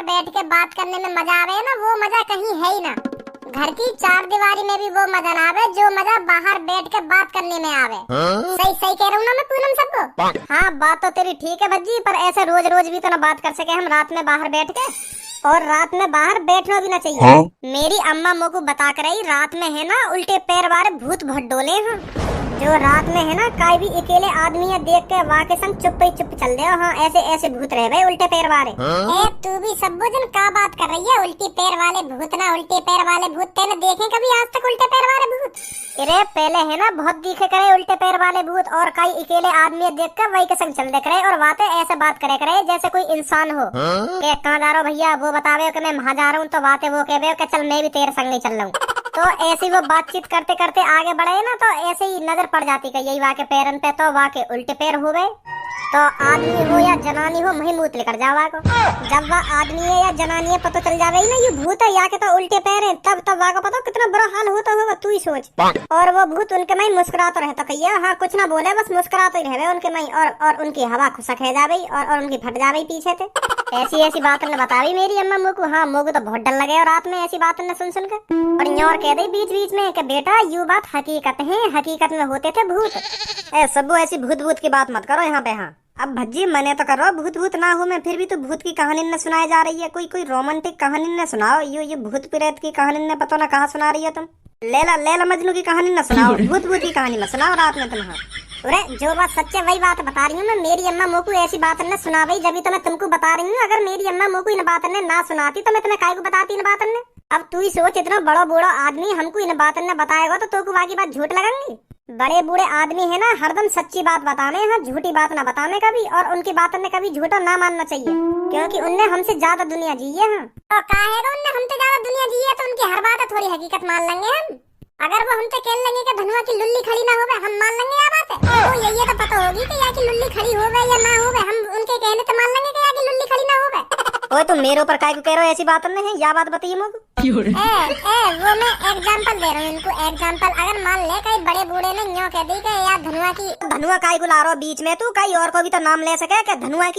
बैठ के बात करने में मजा आवे ना, वो मजा कहीं है ही ना। घर की चार दीवारी में भी वो मजा ना आवे जो मजा बाहर बैठ के बात करने में आवे। सही सही कह रहा हूँ ना मैं पूनम सबको? हाँ बात तो तेरी ठीक है भज्जी, पर ऐसे रोज रोज भी तो ना बात कर सके हम रात में बाहर बैठ के, और रात में बाहर बैठना भी ना चाहिए। हाँ? मेरी अम्मा मोको बता कर आई, रात में है ना उल्टे पैर वाले भूत बहुत डोले हैं, जो रात में है ना काई भी अकेले आदमी है देख के वाह के संग चुप ही चुप चल दे। हाँ ऐसे ऐसे भूत रहे भाई उल्टे पैर वाले। तू भी सब जन का बात कर रही है? उल्टी पैर वाले भूत ना उल्टे पैर वाले भूत तेने देखे कभी आज तक उल्टे पैर वाले भूत? अरे पहले है ना बहुत दिखे करे उल्टे पैर वाले भूत, और कई अकेले आदमी देख कर वही के संग चल दे करे और बातें ऐसे बात करे करे जैसे कोई इंसान हो। कहाँ जा रहा हो भैया? वो बतावे कि मैं वहाँ जा रहा हूँ, तो बातें वो कहे कि चल मैं भी तेरे संग नहीं चल रहा हूँ। तो ऐसी वो बातचीत करते करते आगे बढ़े ना, तो ऐसे ही नजर पड़ जाती कि यही वाके पैरन पे तो वाके उल्टे पैर हो गए। तो आदमी हो या जनानी हो वही मूत लेकर जावा को। जब वह आदमी है या जनानी है पता चल जावे ना ये भूत है या के तो उल्टे पैर है, तब वाको पता कितना बुरा हाल होता होगा तू ही सोच। और वो भूत उनके मई मुस्कुराता रहता कहिया, हाँ कुछ ना बोले बस मुस्कुराते ही रहे उनके मई, और उनकी हवा खुशक है जावे और उनकी फट जावे पीछे थे। ऐसी ऐसी बात ने बतावी मेरी अम्मा मोको। हाँ मोको तो बहुत डर लगे और रात में ऐसी बात ने सुन सुन के, और न्योर कह दे बीच बीच में कि बेटा यू बात हकीकत है, हकीकत में होते थे भूत। सब ऐसी भूत भूत की बात मत करो यहाँ पे। हाँ अब भज्जी मने तो करो भूत भूत ना हो मैं, फिर भी तो भूत की कहानी न सुनाई जा रही है। कोई रोमांटिक कहानी न सुनाओ, ये भूत प्रेत की कहानी न पता ना कहाँ सुना रही है तुम। लैला मजनू की कहानी न सुनाओ, भूत भूत की कहानी न सुनाओ रात में तुम। अरे जो बात सच है वही बात बता रही हूँ मैं। मेरी अम्मा मोको ऐसी बात ने सुना गई जब तो मैं तुमको बता रही हूँ। अगर मेरी अम्मा मोको इन बात ने ना सुनाती तो मैं तुम्हें काय को बताती इन बात ने। अब तू ही सोच, इतना बड़ा बूढ़ा आदमी हमको इन बात ने बताएगा तो तू को बाकी बात झूठ लगेंगी। बड़े बूढ़े आदमी है ना हरदम सच्ची बात बताने हैं, झूठी बात ना बताने कभी, और उनकी बात ने कभी झूठा ना मानना चाहिए, क्योंकि उनने हमसे ज्यादा दुनिया जी है। तो काहेगा उनने हमसे ज्यादा दुनिया जी है तो उनकी हर बात थोड़ी हकीकत मान लेंगे हम। अगर वो हमसे कह लेंगे कि धनुआ की लुल्ली खड़ी ना होवे हम मान लेंगे या बात है? तो यही तो पता होगी कि या की लुल्ली खड़ी होवे या ना होवे, हम उनके कहने तो मान लेंगे कि या की लुल्ली खड़ी ना होवे। ओए तुम मेरे ऊपर काय को कह रहे हो? ऐसी बात नहीं है, या बात बताइए मुझको। वो मैं एग्जांपल दे रहा हूँ इनको, एग्जांपल। अगर मान ले कई बड़े बूढ़े ने न्यों कह दी कि यार धनुआ काय को ला रहा हो बीच में, तू कई और को भी तो नाम ले सके कि धनुआ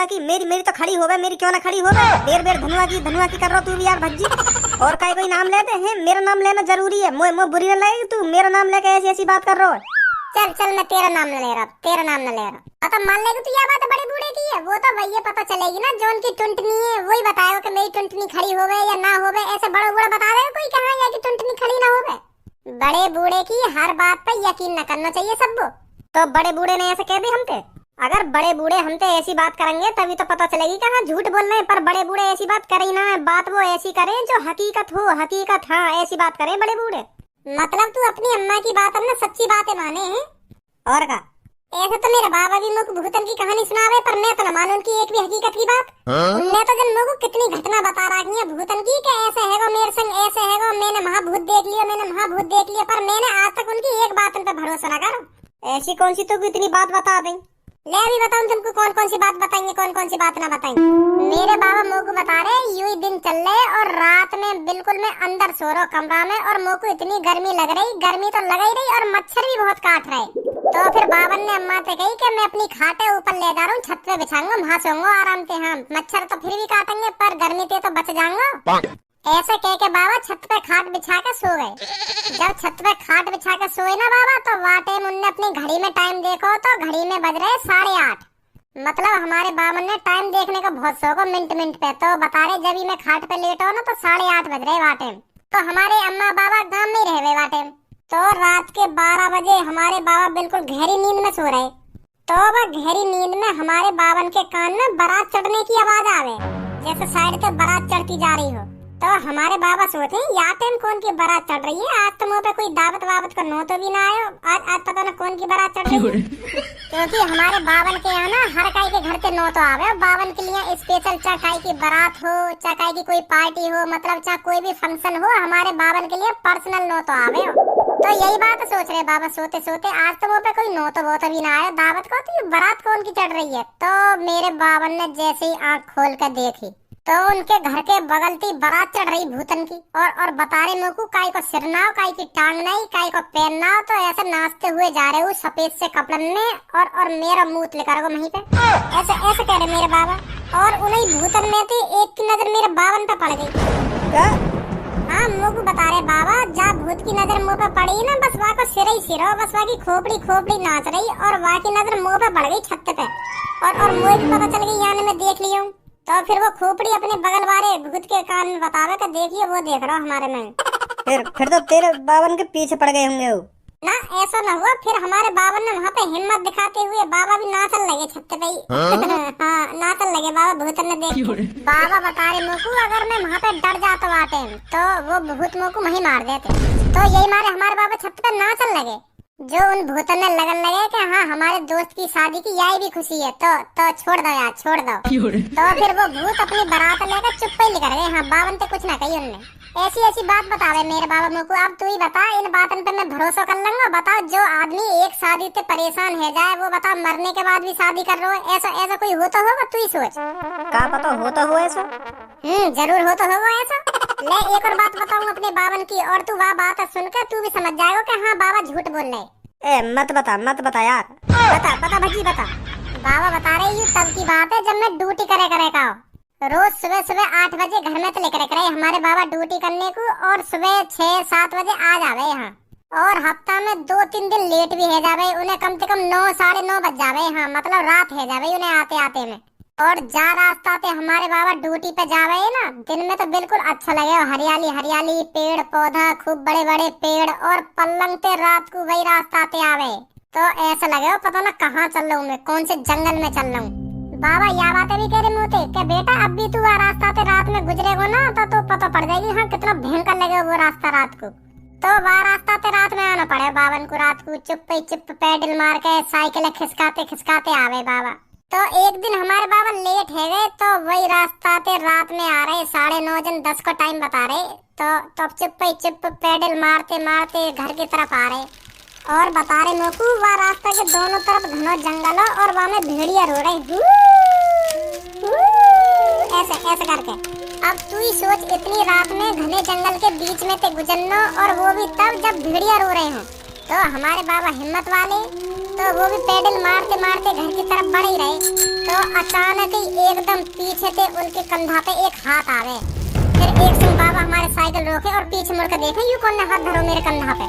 की मेरी तो खड़ी होवे, मेरी क्यों ना खड़ी होवे? बेर धनुआ की कर रहा तू भी यार भज्जी, और कई कोई नाम लेते हैं। मेरा नाम लेना जरूरी है, मुझे बुरी न लगेगी तू मेरा नाम लेके ऐसी ऐसी बात कर रहा है। चल मैं तेरा नाम न ले रहा, तेरा नाम न ले रहा। तो मान लेगी तू, यह बात बड़े बूढ़े की है, वो तो वही पता चलेगी ना जो उनकी टुंटनी है वही बताएगा कि मेरी टुंटनी खड़ी होवे या ना होवे। ऐसे बड़ा बूढ़ा बता देगा कोई कहाँ या कि टुंटनी खड़ी ना होवे। बड़े बूढ़े की हर बात पे यकीन न करना चाहिए सबको। तो बड़े बूढ़े ने ऐसे कह दी हमसे? अगर बड़े बूढ़े हमसे ऐसी बात करेंगे तभी तो पता चलेगी कि हाँ झूठ बोल रहे हैं, पर बड़े बूढ़े ऐसी बात करें ना, बात वो ऐसी करें जो हकीकत हो, हकीकत। हाँ ऐसी बात करें बड़े बूढ़े। मतलब तू अपनी अम्मा की बात अपना सच्ची बातें माने हैं? और का ऐसे तो मेरे बाबा भी मुझको भूतन की कहानी सुनावे, पर मैं तो न मानूं उनकी एक भी हकीकत की बात। उनने तो जन मुझको कितनी घटना बता रही है भूतन की कि ऐसे हैगा मेरे संग, ऐसे हैगा, मैंने महाभूत देख लिया, मैंने महाभूत देख लिया, पर मैंने आज तक उनकी एक बात उन पर भरोसा न करो। ऐसी कौन सी तो इतनी बात बता दें? ले अभी बताऊं तुमको कौन कौन सी बात बताएंगे, कौन कौन सी बात ना बताएंगे। मेरे बाबा मोको बता रहे यूं ही दिन चल रहे और रात में बिल्कुल मैं अंदर सो रहा कमरा में, और मोको इतनी गर्मी लग रही, गर्मी तो लग ही रही और मच्छर भी बहुत काट रहे। तो फिर बाबन ने अम्मा से कही कि मैं अपनी खाटे ऊपर ले जा रहा हूँ, छत पे बिछाऊंगा, वहाँ सोऊंगा आराम से। हाँ मच्छर तो फिर भी काटेंगे पर गर्मी से तो बच जाऊंगा। ऐसे कह के बाबा छत पे खाट बिछा के सो गए। जब छत पे खाट बिछा के सोए ना बाबा, तो वहाँ टाइम उनने अपनी घड़ी में टाइम देखो तो घड़ी में बज रहे 8:30। मतलब हमारे बाबन ने टाइम देखने का बहुत शौक है मिनट मिनट पे, तो बता रहे जब ही मैं खाट पे लेटा ना तो 8:30 बज रहे वहाँ टाइम। तो हमारे अम्मा बाबा गाँव में रहे वहाँ टाइम। तो रात के 12 बजे हमारे बाबा बिल्कुल गहरी नींद में सो रहे। तो वह गहरी नींद में हमारे बाबन के कान में बारात चढ़ने की आवाज आवे, जैसे साइड से बारात चढ़ती जा रही हो। तो हमारे बाबा सोचे या टाइम कौन की बारात चढ़ रही है, आज तो मुँह पे कोई दावत वावत का नो तो भी ना आयो, आज पता ना कौन की बारात चढ़ रही है। क्योंकि हमारे बावन के यहाँ ना हर काई के घर से नो तो आवे, बावन के लिए स्पेशल चाहे काई की बारात हो, चाहे काई की कोई पार्टी हो, मतलब चाहे कोई भी फंक्शन हो, हमारे बावन के लिए पर्सनल नो तो आवे हो। तो यही बात सोच रहे बाबा सोते सोते, आज तो मुँह पे कोई नो तो बहुत भी ना आया दावत को, तो बारात कौन की चढ़ रही है। तो मेरे बावन ने जैसे ही आँख खोल कर देखी तो उनके घर के बगल की बारात चढ़ रही भूतन की, और बता रहे मेरे को काई को सिर ना हो, काई की टांग नहीं, काई को पैर ना हो, तो ऐसे नाचते हुए जा रहे हो सफेद से कपड़न में, और मेरा मुंह लेकर वहीं पे ऐसे ऐसे कह रहे मेरे बाबा। और उन्हीं भूतन में से एक की नजर मेरे बावन पे पड़ गई। क्या? हाँ मुँह को बता रहे बाबा, जहाँ भूत की नजर मुँह पे पड़ी ना, बस वहाँ को सिर ही सिर हो, बस वहाँ की खोपड़ी खोपड़ी नाच रही और वहाँ की नजर मुँह पे पड़ गई छत पे। और मुझे भी पता चल गई, यानी मैं देख ली हूँ। तो फिर वो खोपड़ी अपने बगल वाले भूत के कान में बतावे कि देखिए वो देख रहा हमारे में। फिर तो तेरे बावन के पीछे पड़ गए होंगे वो। ना ऐसा ना हुआ, फिर हमारे बाबा ने वहाँ पे हिम्मत दिखाते हुए बाबा भी नाचन लगे छत पे ही। हाँ नाचन लगे बाबा, भूत ने देख। बाबा बता रहे मोकू, अगर मैं वहाँ पे डर जाता वाटे तो वो भूत मोकू वहीं मार देते। तो यही मारे हमारे बाबा छत पे नाचन लगे। जो उन भूतों ने लगन लगे कि हाँ हमारे दोस्त की शादी की यही भी खुशी है, तो छोड़ दो यार, छोड़ दो। तो फिर वो भूत अपनी बारात लेकर चुप ही निकल गए। हाँ बावन पे कुछ ना कही उनने। ऐसी ऐसी बात बतावे मेरे बाबा मुझको। अब तू ही बता, इन बातन पे मैं भरोसा कर लूंगा? बताओ, जो आदमी एक शादी से परेशान है जाए, वो बता मरने के बाद भी शादी कर रहा है। ऐसा ऐसा कोई होता होगा? तू ही सोच। का पता होता हो ऐसा? जरूर होता होगा ऐसा। ले एक और बात बताऊं अपने बावन की, और तू वह बात सुनकर तू भी समझ जाएगा कि हाँ बाबा झूठ बोल रहे। मत बता यार। बता भजी बता। बाबा बता रहे ये तब की बात है जब मैं ड्यूटी करे का। रोज सुबह सुबह 8 बजे घर में तो लेकर करे हमारे बाबा ड्यूटी करने को, और सुबह 6-7 बजे आ जावे यहाँ। और हफ्ता में 2-3 दिन लेट भी है जावे, उन्हें कम से कम 9-9:30 बज जावे। हाँ मतलब रात है जावे उन्हें आते आते में। और जा रास्ता ते हमारे बाबा ड्यूटी पे जावे ना, दिन में तो बिल्कुल अच्छा लगे, हरियाली हरियाली, पेड़ पौधा, खूब बड़े बड़े पेड़, और पलंग ते रात को वही रास्ता ते आवे। तो ऐसा लगे पता ना कहाँ चल रहा हूँ मैं, कौन से जंगल में चल रहा हूँ। बाबा यह बातें भी कह रहे मुझे कि बेटा अब भी तू रास्ता ते रात में गुजरेगा ना तो पता पड़ जाएगी हाँ कितना भयंकर लगे वो रास्ता रात को। तो वह रास्ता ते रात में आना पड़े बावन को। रात को चुप पैडल मार के साइकिल खिसकाते आवे बाबा। तो एक दिन हमारे बाबा लेट है गए, तो वही रास्ता ते रात में आ रहे 9:30-10 को टाइम बता रहे। तो चुप पैडल मारते घर की तरफ आ रहे, और बता रहे मोकू वह रास्ता के दोनों तरफ घना जंगल हो, और वहाँ में भेड़िया रो रहे ऐसे करके। अब तू ही सोच, इतनी रात में घने जंगल के बीच में ते गुजरना, और वो भी तब जब भेड़िया रो रहे हों। तो हमारे बाबा हिम्मत वाले, तो वो भी पैडल मारते घर की तरफ बढ़ ही रहे। तो अचानक ही एकदम पीछे से उनके कंधा पे एक हाथ आवे। फिर एक संग बाबा हमारे साइकिल रोके और पीछे मुड़कर देखे, यूं कौन ने हाथ धरो मेरे कंधा पे।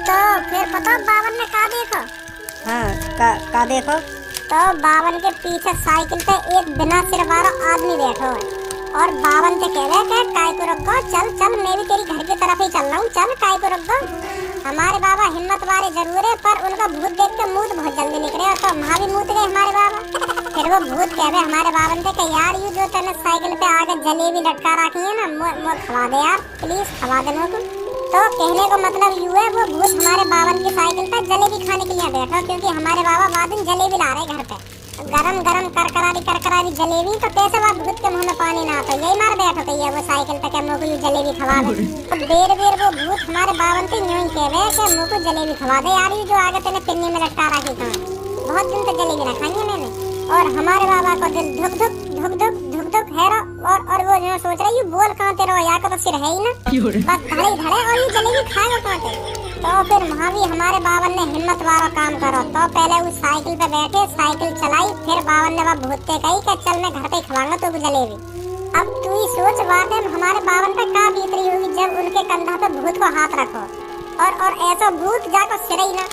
तो फिर पता बावन ने कहा देखो? हाँ का देखो? तो बावन के पीछे साइकिल पे एक बिना सिर वाला आदमी बैठो है, और बावन से कह रहे कि काय को रुक गो, चल मैं भी तेरी घर की तरफ ही चल रहा हूँ, चल काय को रुक गो। हमारे बाबा हिम्मत वाले जरूर है, पर उनका भूत देख के मुंह बहुत जल्दी निकले, और तो वहाँ भी मुँह गए हमारे बाबा। फिर वो भूत कह रहे हमारे बावन से कि यार ये जो तेने साइकिल पे आगे जलेबी लटका रखी है ना, वो खवा दे यार, प्लीज खवा दे मुझको। तो कहने को मतलब यूँ है, वो भूत हमारे बावन की साइकिल पे जलेबी खाने के लिए बैठा, क्योंकि हमारे बाबा वादिन जलेबी ला रहे घर पे, गरम करकरारी जलेबी। तो कैसे वह भूत के मुंह में पानी ना आता, यही मार बैठो कि वो साइकिल पे के मुझको जलेबी खवा दे। तो बेर वो भूत हमारे बावन से यूँ ही कह रहे कि मुझको जलेबी खवा दे यार, ये जो आगे तेने पिन्नी में लटका रखी था, बहुत दिन तक जलेबी ना खाई है मैंने। और हमारे बाबा को दिल धुक धुक है, और वो जो सोच रही बोल कहाँ तेरा यहाँ का तो सिर है ही ना, बस धड़े और ये जलेबी खाएगा कहाँ ते। तो फिर वहाँ भी हमारे बावन ने हिम्मत वाला काम करो। तो पहले उस साइकिल पे बैठे, साइकिल चलाई, फिर बावन ने वह भूतते कही कि चल मैं घर पे खिलाऊंगा तो जलेबी। अब तू ही सोच बात है हमारे बावन पे क्या बीत रही होगी जब उनके कंधा पे भूत को हाथ रखो, और ऐसा भूत जाकर सिर ही ना,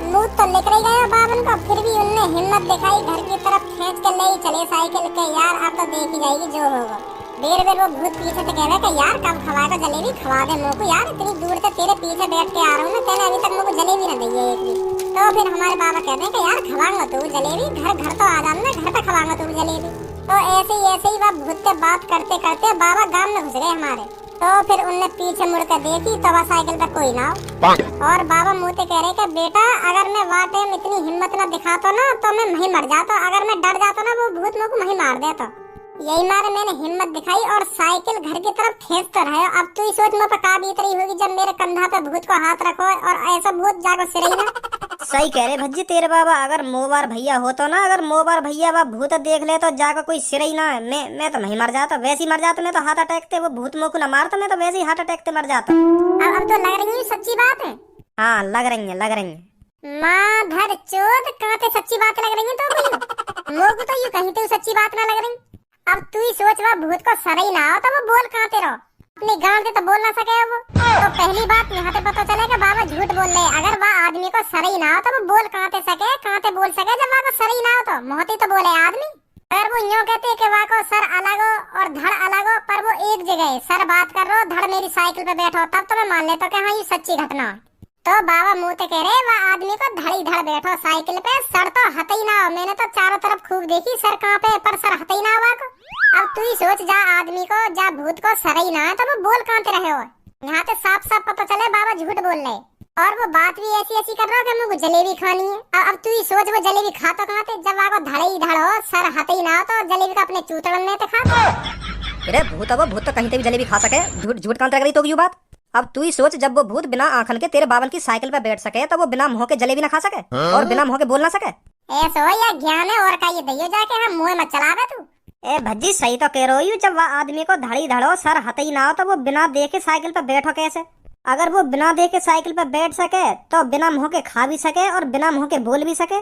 मुँह तो निकल गया बावन का। फिर भी उनने हिम्मत दिखाई, घर की तरफ खींच के ले चले साइकिल के। यार अब तो देख ही जाएगी जो होगा। बेर वो भूत पीछे से कह रहे कि यार कब खवाएगा जलेबी, खवा दे मुझको यार, इतनी दूर से तेरे पीछे बैठ के आ रहा हूँ ना, तेने अभी तक मुझको जलेबी ना दी है एक भी। तो फिर हमारे बाबा कहते हैं कि यार खवाऊंगा तू जलेबी, घर तो आ जाना, घर पे खवाऊंगा तू जलेबी। तो ऐसे ही वह भूत से बात करते बाबा गांव में घुस गए हमारे। तो फिर उनने पीछे मुड़ कर देखी, तो वह साइकिल पे कोई ना हो, और बाबा मुँह से कह रहे कि बेटा अगर मैं वहाँ टाइम इतनी हिम्मत ना दिखाता ना तो मैं वहीं मर जाता, अगर मैं डर जाता ना वो भूत मुझको वहीं मार देता। यही मारे मैंने हिम्मत दिखाई और साइकिल घर की तरफ खींचता रहा। अब तू ही सोच मुझ पर का बीत रही होगी जब मेरे कंधा पे भूत को हाथ रखो और ऐसा भूत जाकर सिर ही ना। सही कह रहे भज्जी तेरे बाबा, अगर मोबार भैया हो तो ना, अगर मोबार भैया वह भूत देख ले तो जाकर कोई सिर ही ना है, मैं तो नहीं मर जाता, वैसे ही मर जाता। मैं तो हार्ट अटैक से वो भूत मुझको न मारता, मैं तो वैसे ही हार्ट अटैक से मर जाता। अब तो लग रही है सच्ची बात है। हाँ लग रही है। माँ धर चोद, कहाँ पे सच्ची बात लग रही है तो मोगू तो यूं कहीं तो सच्ची बात ना लग रही। अब तू ही सोच, वह भूत को सर ही ना हो तो वो बोल कहाँ ते रहो, अपनी गांव से तो बोल ना सके वो। तो पहली बात यहाँ पे पता चलेगा बाबा झूठ बोल रहे। अगर वह आदमी को सर ही ना हो तो वो बोल कहाँ ते सके, कहाँ ते बोल सके जब वह को सर ही ना हो तो मोहती तो बोले आदमी। अगर वो यूं कहते कि वह को सर अलग हो और धड़ अलग हो, पर वो एक जगह है, सर बात कर रहे हो, धड़ मेरी साइकिल पे बैठो, तब तो मैं मान लेता कि हाँ ये सच्ची घटना है। तो बाबा मुंह ते कह रहे वह आदमी को धड़ी धड़ बैठो साइकिल पे, सर तो हत ही ना हो। मैंने तो चारों तरफ खूब देखी सर कहाँ पे, पर सर हत ही ना हुआ को। अब तू ही सोच, जा आदमी को, जा भूत को सर ही ना है तो वो बोल कहाँ ते रहे हो। यहाँ पे साफ साफ पता चले बाबा झूठ बोल रहे, और वो बात भी ऐसी ऐसी कर रहा हो कि मुझे जलेबी खानी है। अब तू ही सोच, वो जलेबी खाता कहाँ थे जब वहाँ को धड़े ही धड़ हो, सर हत ही ना हो तो जलेबी का अपने चूतड़न में ते खाता। अरे भूत, अब भूत तो कहीं पे भी जलेबी खा सके, झूठ झूठ कहाँ तक रही तो बात। अब तू ही सोच, जब वो भूत बिना आंखन के तेरे बावन की साइकिल पे बैठ सके तो वो बिना मुंह के जलेबी ना खा सके और बिना मुंह के बोल ना सके। ऐसा हो या ज्ञान है और का ये दइयो जाके हम मुंह मत चलावे तू। ए भज्जी सही तो कह रही हूँ, जब वह आदमी को धड़ी धड़ो सर हत ही ना हो तो वो बिना देखे साइकिल पे बैठो कैसे। अगर वो बिना देखे साइकिल पे बैठ सके तो बिना मुंह के खा भी सके और बिना मुंह के बोल भी सके।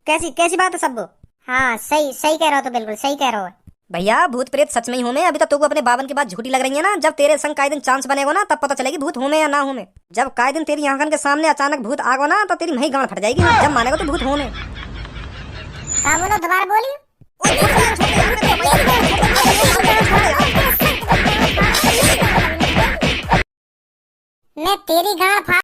कैसी कैसी बात है सब। हाँ सही सही कह रहे हो, तो बिल्कुल सही कह रहे हो भैया। भूत प्रेत सच में ही हूँ मैं। अभी तो तू अपने बावन की बात झूठी लग रही है ना। जब तेरे संग काई दिन चांस बनेगा ना तब पता चलेगी भूत हूँ मैं या ना हूँ मैं। जब काई दिन तेरी आंखन के सामने अचानक भूत आगो ना तो तेरी मही गांड फट जाएगी। जब मानेगा तो भूत हूँ मैं। क्या बोलो, दोबारा बोलिए। मैं तेरी गांड